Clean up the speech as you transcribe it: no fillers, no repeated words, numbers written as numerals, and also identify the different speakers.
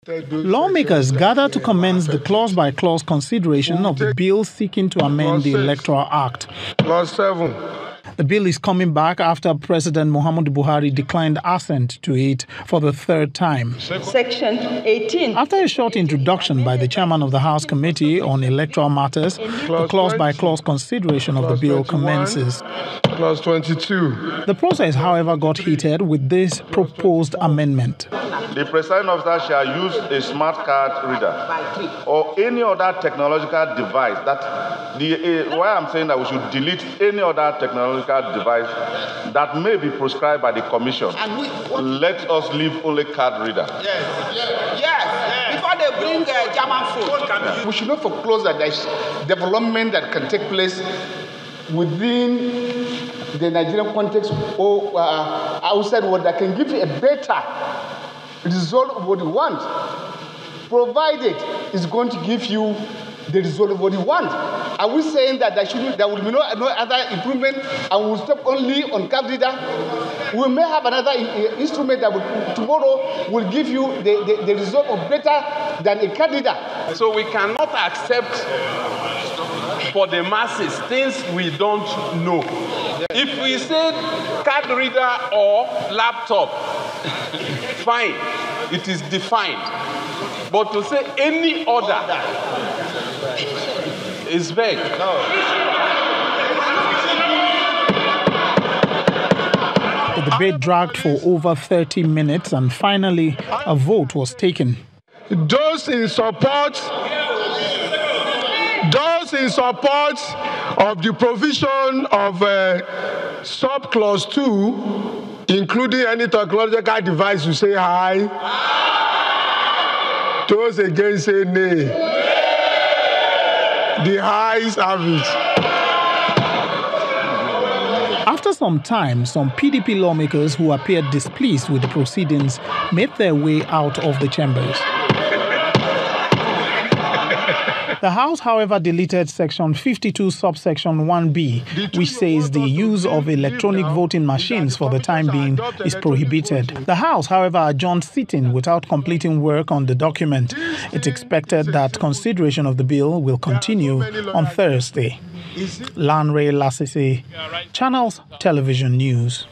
Speaker 1: Lawmakers gather to commence the clause-by-clause consideration of the bill seeking to amend the Electoral Act.
Speaker 2: Clause 7.
Speaker 1: The bill is coming back after President Muhammadu Buhari declined assent to it for the third time.
Speaker 3: Section 18.
Speaker 1: After a short introduction by the chairman of the House Committee on Electoral Matters, the clause-by-clause consideration of the bill commences.
Speaker 2: Clause 22.
Speaker 1: The process, however, got heated with this proposed amendment.
Speaker 4: The presiding officer shall use a smart card reader or any other technological device why I'm saying that we should delete any other technological device that may be prescribed by the commission. Let us leave only card reader.
Speaker 5: Yes. Before they bring German food. We should not foreclose that there is development that can take place within the Nigerian context or outside what that can give you a better result of what you want, provided it's going to give you the result of what you want. Are we saying that there will be no other improvement and we'll stop only on card reader? We may have another instrument that tomorrow will give you the result of better than a card reader.
Speaker 6: So we cannot accept for the masses things we don't know. If we say card reader or laptop, fine, it is defined. But to say any other is vague.
Speaker 1: The debate dragged for over 30 minutes and finally a vote was taken.
Speaker 2: Those in support of the provision of sub-clause 2, including any technological device, you say aye. Those against say nay. The ayes have it.
Speaker 1: After some time, some PDP lawmakers who appeared displeased with the proceedings made their way out of the chambers. The House, however, deleted Section 52, subsection 1B, which says the use of electronic voting machines for the time being is prohibited. The House, however, adjourned sitting without completing work on the document. It's expected that consideration of the bill will continue on Thursday. Lanre Lasese, Channels Television News.